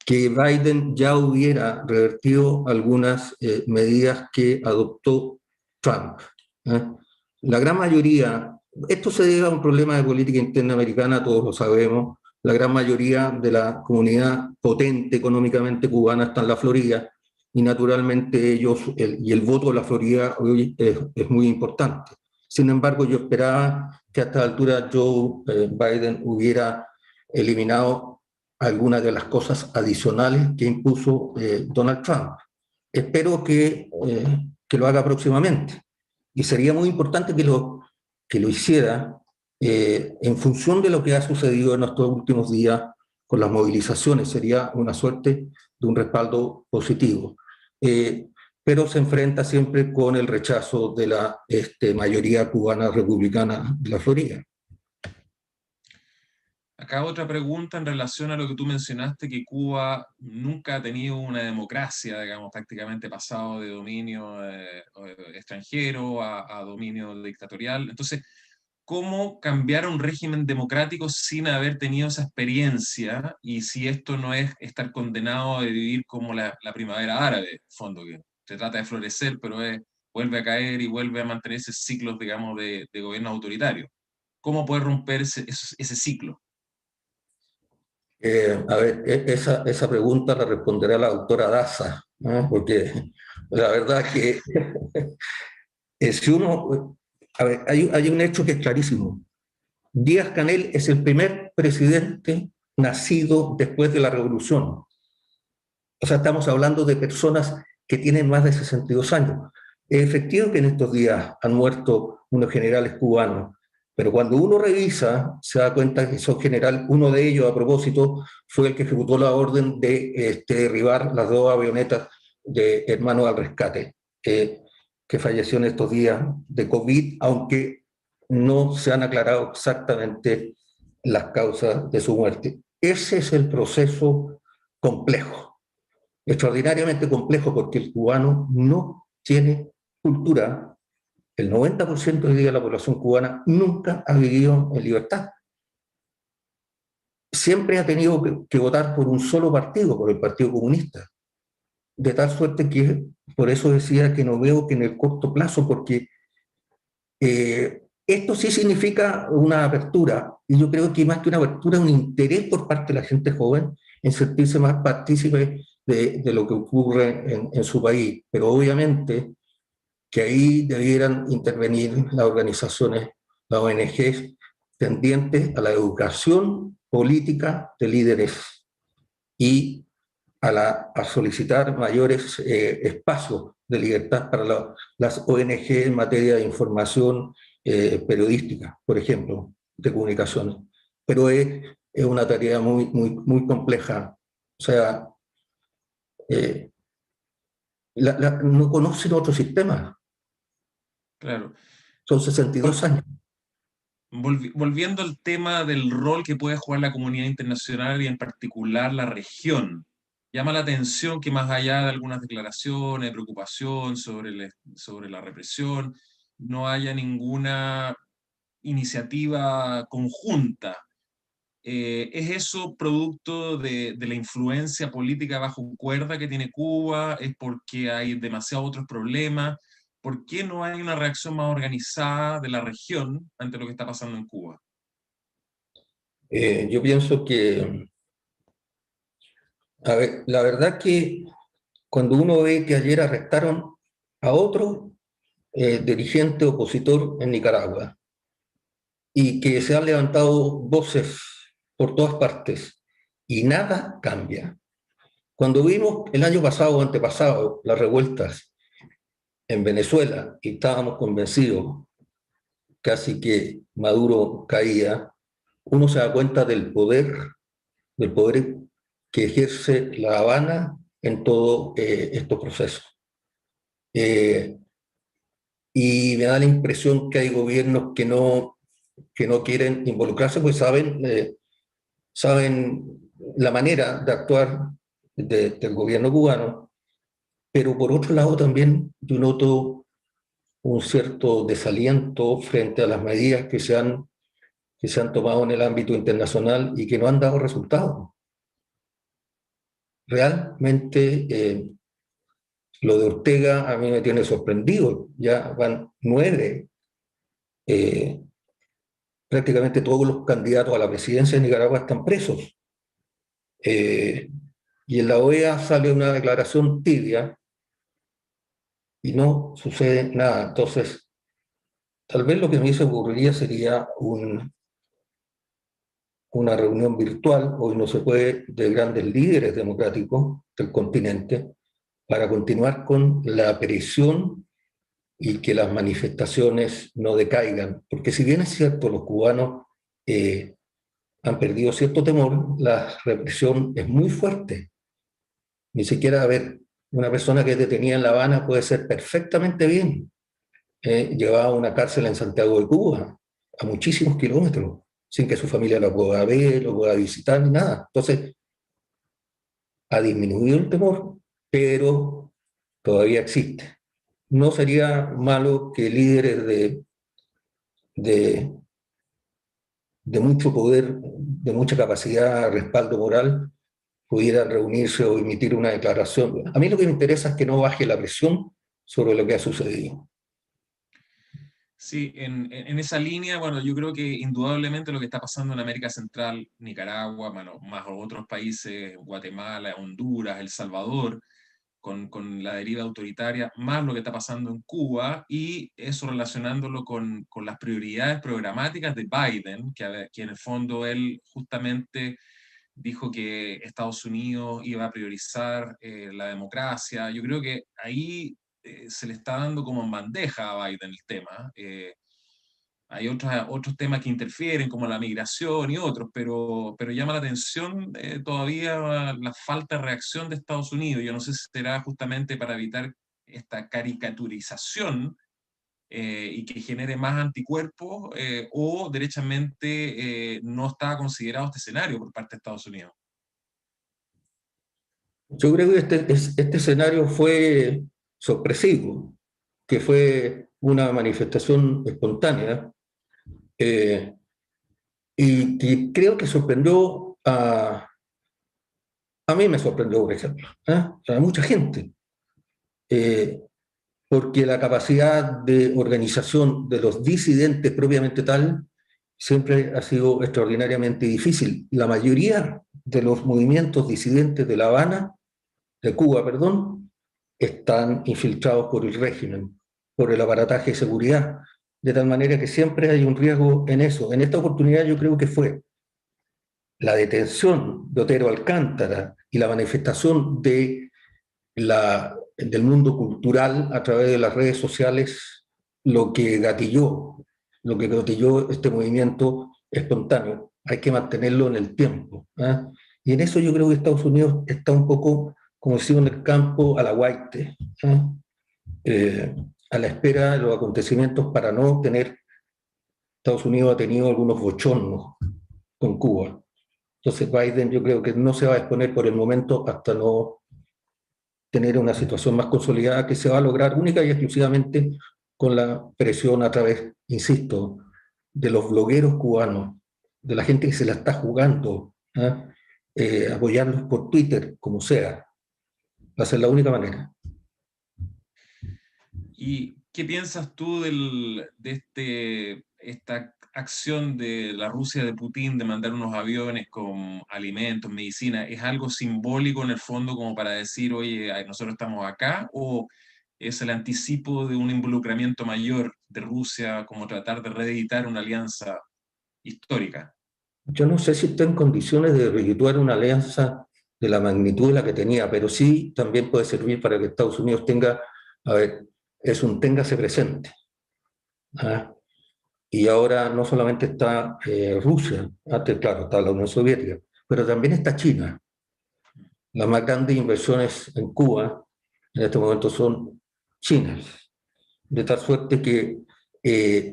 Biden ya hubiera revertido algunas medidas que adoptó Trump. ¿Eh? La gran mayoría, esto se debe a un problema de política interna americana, todos lo sabemos, la gran mayoría de la comunidad potente económicamente cubana está en la Florida, y naturalmente ellos, y el voto de la Florida hoy es muy importante. Sin embargo, yo esperaba que a esta altura Joe Biden hubiera eliminado algunas de las cosas adicionales que impuso Donald Trump. Espero que lo haga próximamente. Y sería muy importante que lo hiciera en función de lo que ha sucedido en estos últimos días con las movilizaciones. Sería una suerte de un respaldo positivo. Pero se enfrenta siempre con el rechazo de la mayoría cubana republicana de la Florida. Acá otra pregunta en relación a lo que tú mencionaste, que Cuba nunca ha tenido una democracia, digamos, prácticamente pasado de dominio extranjero a dominio dictatorial. Entonces, ¿cómo cambiar un régimen democrático sin haber tenido esa experiencia? Y si esto no es estar condenado a vivir como la primavera árabe, en fondo, que se trata de florecer, pero vuelve a caer y vuelve a mantenerse ciclos, digamos, de gobierno autoritario. ¿Cómo poder romper ese ciclo? A ver, esa pregunta la responderá la doctora Daza, ¿no? Porque la verdad que si uno, a ver, hay un hecho que es clarísimo. Díaz-Canel es el primer presidente nacido después de la revolución. O sea, estamos hablando de personas que tienen más de 62 años. Es efectivo que en estos días han muerto unos generales cubanos, pero cuando uno revisa, se da cuenta que esos generales, uno de ellos a propósito, fue el que ejecutó la orden de derribar las dos avionetas de Hermanos al Rescate, que falleció en estos días de COVID, aunque no se han aclarado exactamente las causas de su muerte. Ese es el proceso complejo, extraordinariamente complejo, porque el cubano no tiene cultura. El 90% de la población cubana nunca ha vivido en libertad. Siempre ha tenido que votar por un solo partido, por el Partido Comunista. De tal suerte que, por eso decía que no veo que en el corto plazo, porque esto sí significa una apertura, y yo creo que más que una apertura, un interés por parte de la gente joven en sentirse más partícipe de lo que ocurre en su país. Pero obviamente que ahí debieran intervenir las organizaciones, las ONGs, tendientes a la educación política de líderes y a solicitar mayores espacios de libertad para las ONG en materia de información periodística, por ejemplo, de comunicaciones. Pero es una tarea muy compleja. O sea, eh, no conocen otro sistema. Claro. Son 62 años. Volviendo al tema del rol que puede jugar la comunidad internacional y en particular la región, llama la atención que más allá de algunas declaraciones, de preocupación sobre la represión, no haya ninguna iniciativa conjunta. ¿Es eso producto de la influencia política bajo cuerda que tiene Cuba? ¿Es porque hay demasiados otros problemas? ¿Por qué no hay una reacción más organizada de la región ante lo que está pasando en Cuba? Yo pienso que, a ver, la verdad que cuando uno ve que ayer arrestaron a otro dirigente opositor en Nicaragua y que se han levantado voces por todas partes y nada cambia. Cuando vimos el año pasado o antepasado las revueltas en Venezuela y estábamos convencidos casi que Maduro caía, uno se da cuenta del poder que ejerce La Habana en todos estos procesos. Eh, y me da la impresión que hay gobiernos que no quieren involucrarse, pues saben la manera de actuar del gobierno cubano, pero por otro lado también yo noto un cierto desaliento frente a las medidas que se han tomado en el ámbito internacional y que no han dado resultados. Realmente lo de Ortega a mí me tiene sorprendido. Ya van 9, eh, prácticamente todos los candidatos a la presidencia de Nicaragua están presos. Eh, y en la OEA sale una declaración tibia y no sucede nada. Entonces, tal vez lo que a mí se ocurriría sería una reunión virtual, hoy no se puede, de grandes líderes democráticos del continente, para continuar con la presión y que las manifestaciones no decaigan. Porque si bien es cierto, los cubanos han perdido cierto temor, la represión es muy fuerte. Ni siquiera, a ver, una persona que es detenida en La Habana puede ser perfectamente bien llevada a una cárcel en Santiago de Cuba, a muchísimos kilómetros, sin que su familia lo pueda ver, lo pueda visitar, ni nada. Entonces, ha disminuido el temor, pero todavía existe. No sería malo que líderes de, de mucho poder, de mucha capacidad, respaldo moral, pudieran reunirse o emitir una declaración. A mí lo que me interesa es que no baje la presión sobre lo que ha sucedido. Sí, en esa línea, bueno, yo creo que indudablemente lo que está pasando en América Central, Nicaragua, bueno, más otros países, Guatemala, Honduras, El Salvador, con la deriva autoritaria, más lo que está pasando en Cuba, y eso relacionándolo con las prioridades programáticas de Biden, que en el fondo él justamente dijo que Estados Unidos iba a priorizar la democracia. Yo creo que ahí se le está dando como en bandeja a Biden el tema. Hay otros temas que interfieren, como la migración y otros, pero llama la atención todavía la falta de reacción de Estados Unidos. Yo no sé si será justamente para evitar esta caricaturización y que genere más anticuerpos, o derechamente no estaba considerado este escenario por parte de Estados Unidos. Yo creo que este escenario fue sorpresivo, que fue una manifestación espontánea eh, y que creo que sorprendió a mí me sorprendió, por ejemplo, a mucha gente, eh, porque la capacidad de organización de los disidentes propiamente tal siempre ha sido extraordinariamente difícil. La mayoría de los movimientos disidentes de La Habana, de Cuba, perdón, están infiltrados por el régimen, por el aparataje de seguridad, de tal manera que siempre hay un riesgo en eso. En esta oportunidad yo creo que fue la detención de Otero Alcántara y la manifestación del mundo cultural a través de las redes sociales lo que gatilló este movimiento espontáneo. Hay que mantenerlo en el tiempo. Y en eso yo creo que Estados Unidos está un poco, como decimos en el campo, a la guaite, eh, a la espera de los acontecimientos para no tener. Estados Unidos ha tenido algunos bochornos con Cuba. Entonces Biden yo creo que no se va a exponer por el momento hasta no tener una situación más consolidada que se va a lograr única y exclusivamente con la presión a través, insisto, de los blogueros cubanos, de la gente que se la está jugando, apoyarlos por Twitter, como sea. Va a ser la única manera. ¿Y qué piensas tú esta acción de la Rusia de Putin de mandar unos aviones con alimentos, medicina? ¿Es algo simbólico en el fondo como para decir, oye, nosotros estamos acá? ¿O es el anticipo de un involucramiento mayor de Rusia, como tratar de reeditar una alianza histórica? Yo no sé si está en condiciones de reeditar una alianza de la magnitud de la que tenía, pero sí también puede servir para que Estados Unidos tenga, a ver, téngase presente. ¿Ah? Y ahora no solamente está Rusia, antes, claro, está la Unión Soviética, pero también está China. Las más grandes inversiones en Cuba en este momento son chinas, de tal suerte que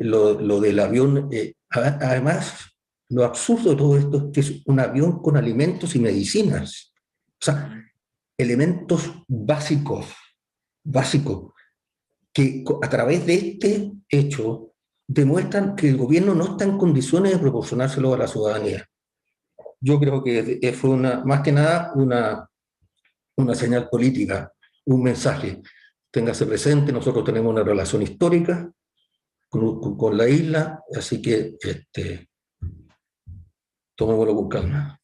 lo del avión, además, lo absurdo de todo esto es que es un avión con alimentos y medicinas, o sea, elementos básicos, básicos, que a través de este hecho demuestran que el gobierno no está en condiciones de proporcionárselo a la ciudadanía. Yo creo que fue más que nada una señal política, un mensaje. Téngase presente, nosotros tenemos una relación histórica con la isla, así que tomémoslo con calma.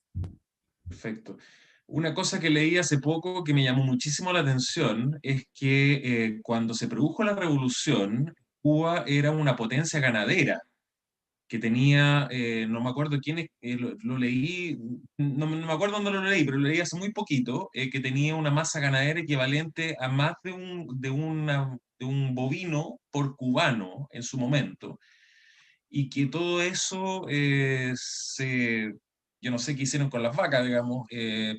Perfecto. Una cosa que leí hace poco que me llamó muchísimo la atención es que cuando se produjo la revolución, Cuba era una potencia ganadera que tenía, no me acuerdo quién lo leí, no me acuerdo dónde lo leí, pero lo leí hace muy poquito, que tenía una masa ganadera equivalente a más de un bovino por cubano en su momento, y que todo eso yo no sé qué hicieron con las vacas, digamos,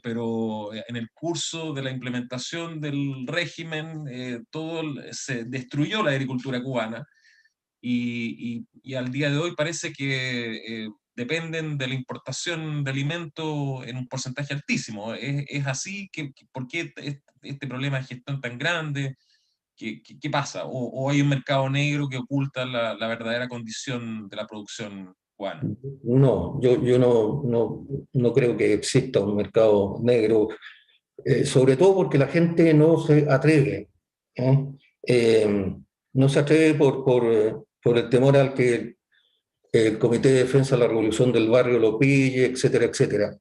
pero en el curso de la implementación del régimen, se destruyó la agricultura cubana y al día de hoy parece que dependen de la importación de alimentos en un porcentaje altísimo. ¿Es así? ¿Por qué este problema de gestión tan grande? ¿Qué pasa? ¿O hay un mercado negro que oculta la verdadera condición de la producción cubana? No, yo no creo que exista un mercado negro, sobre todo porque la gente no se atreve. ¿Eh? Eh, no se atreve por el temor al que el Comité de Defensa de la Revolución del Barrio lo pille, etcétera, etcétera.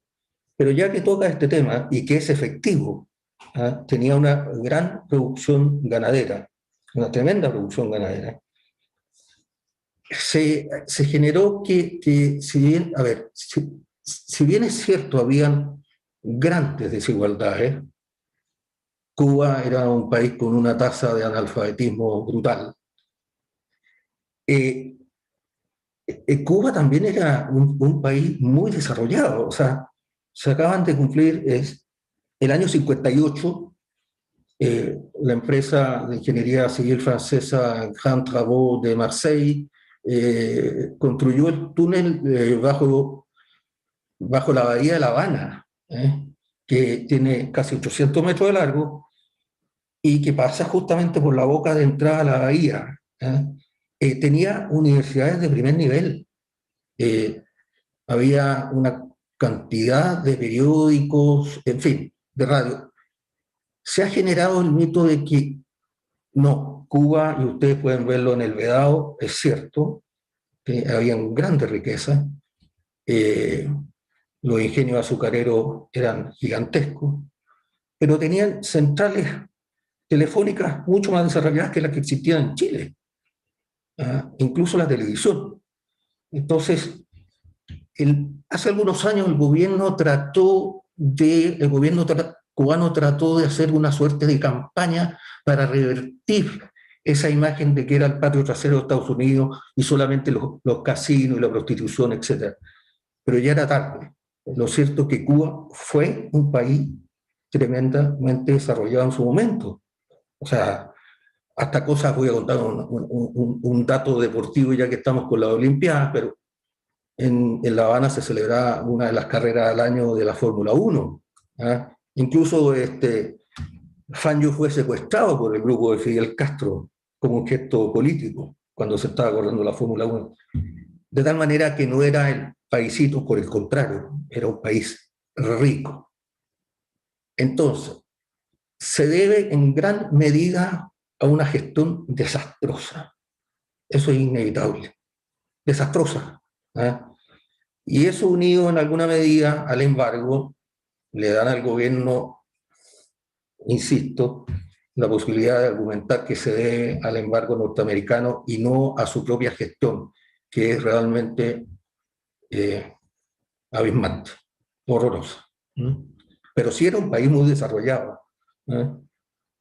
Pero ya que toca este tema y que es efectivo, ¿ah? Tenía una gran producción ganadera, una tremenda producción ganadera. Se generó que si bien, a ver, si bien es cierto, habían grandes desigualdades, Cuba era un país con una tasa de analfabetismo brutal. Eh, Cuba también era un país muy desarrollado, o sea, se acaban de cumplir el año 58, la empresa de ingeniería civil francesa Grand Travaux de Marseille construyó el túnel bajo la bahía de La Habana, que tiene casi 800 metros de largo y que pasa justamente por la boca de entrada a la bahía. Tenía universidades de primer nivel. Eh, Había una cantidad de periódicos, en fin, de radio. Se ha generado el mito de que no, Cuba, y ustedes pueden verlo en el Vedado, es cierto, que habían grandes riquezas, eh, los ingenios azucareros eran gigantescos, pero tenían centrales telefónicas mucho más desarrolladas que las que existían en Chile, incluso la televisión. Entonces, hace algunos años el gobierno cubano trató de hacer una suerte de campaña para revertir esa imagen de que era el patio trasero de Estados Unidos y solamente los casinos y la prostitución, etc. Pero ya era tarde. Lo cierto es que Cuba fue un país tremendamente desarrollado en su momento. O sea, hasta cosas, voy a contar un dato deportivo ya que estamos con las Olimpiadas, pero en La Habana se celebraba una de las carreras al año de la Fórmula 1. Incluso Fangio fue secuestrado por el grupo de Fidel Castro como un gesto político cuando se estaba corriendo la Fórmula 1. De tal manera que no era el paisito, por el contrario, era un país rico. Entonces, se debe en gran medida a una gestión desastrosa. Eso es inevitable. Desastrosa. ¿Eh? Y eso unido en alguna medida al embargo, le dan al gobierno, insisto, la posibilidad de argumentar que se debe al embargo norteamericano y no a su propia gestión, que es realmente abismante, horrorosa. Pero sí era un país muy desarrollado. ¿Eh?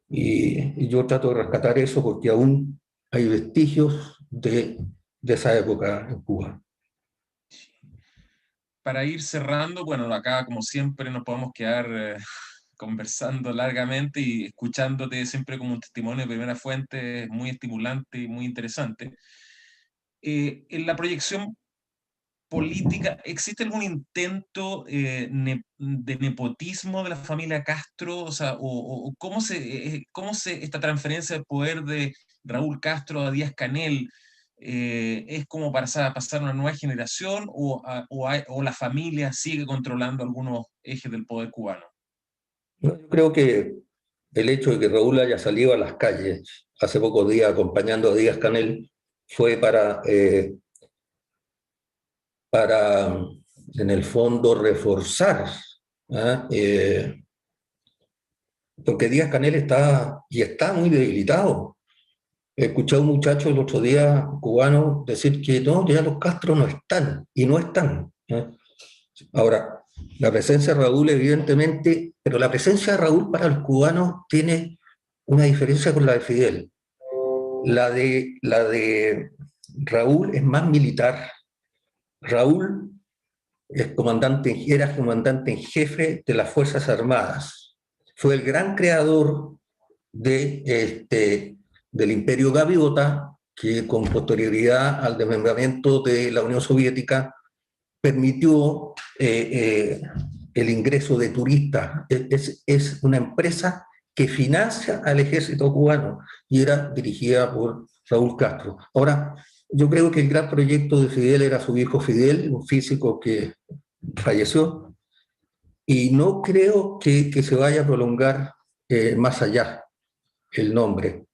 Y yo trato de rescatar eso porque aún hay vestigios de de esa época en Cuba. Para ir cerrando, bueno, acá como siempre nos podemos quedar conversando largamente y escuchándote siempre como un testimonio de primera fuente muy estimulante y muy interesante. En la proyección política, ¿existe algún intento de nepotismo de la familia Castro? O sea, o cómo esta transferencia de poder de Raúl Castro a Díaz Canel es como para pasar a una nueva generación o la familia sigue controlando algunos ejes del poder cubano? No, yo creo que el hecho de que Raúl haya salido a las calles hace pocos días acompañando a Díaz Canel fue para en el fondo, reforzar, ¿ah? Porque Díaz Canel está muy debilitado. Escuché a un muchacho el otro día cubano decir que no, ya los Castro no están, y no están. Ahora, la presencia de Raúl, evidentemente, pero la presencia de Raúl para los cubanos tiene una diferencia con la de Fidel. La de Raúl es más militar. Raúl era comandante en jefe de las Fuerzas Armadas. Fue el gran creador del Imperio Gaviota, que con posterioridad al desmembramiento de la Unión Soviética permitió el ingreso de turistas. Es una empresa que financia al ejército cubano y era dirigida por Raúl Castro. Ahora, yo creo que el gran proyecto de Fidel era su hijo Fidel, un físico que falleció, y no creo que se vaya a prolongar más allá el nombre.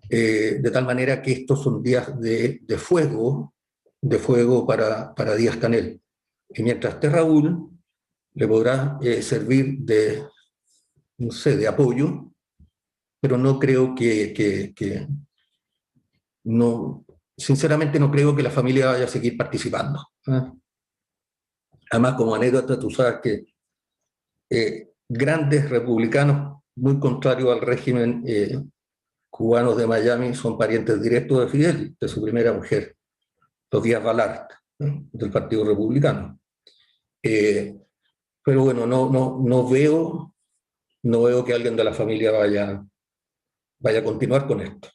De tal manera que estos son días de fuego para Díaz Canel. Y mientras esté Raúl, le podrá servir de, no sé, de apoyo, pero no creo no, sinceramente no creo que la familia vaya a seguir participando. ¿Eh? Además, como anécdota, tú sabes que grandes republicanos, muy contrarios al régimen cubanos de Miami, son parientes directos de Fidel, de su primera mujer, los Díaz Balart, ¿no? Del Partido Republicano. Eh, pero bueno, no veo que alguien de la familia vaya a continuar con esto.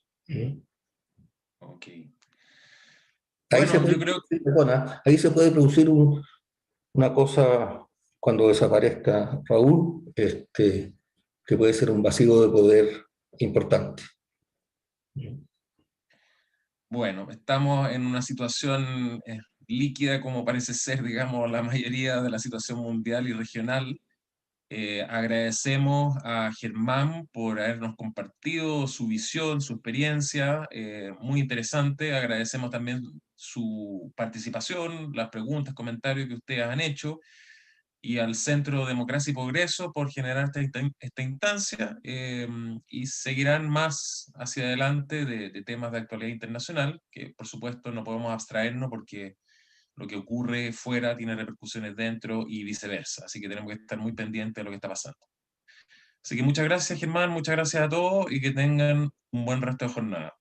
Ok. Ahí se Bueno, puede, yo creo perdona, ahí se puede producir una cosa cuando desaparezca Raúl, que puede ser un vacío de poder importante. bueno, estamos en una situación líquida como parece ser, digamos, la mayoría de la situación mundial y regional. Agradecemos a Germán por habernos compartido su visión, su experiencia, muy interesante. Agradecemos también su participación, las preguntas, comentarios que ustedes han hecho, y al Centro Democracia y Progreso por generar esta instancia, y seguirán más hacia adelante de temas de actualidad internacional, que por supuesto no podemos abstraernos porque lo que ocurre fuera tiene repercusiones dentro y viceversa, así que tenemos que estar muy pendientes de lo que está pasando. Así que muchas gracias, Germán, muchas gracias a todos y que tengan un buen resto de jornada.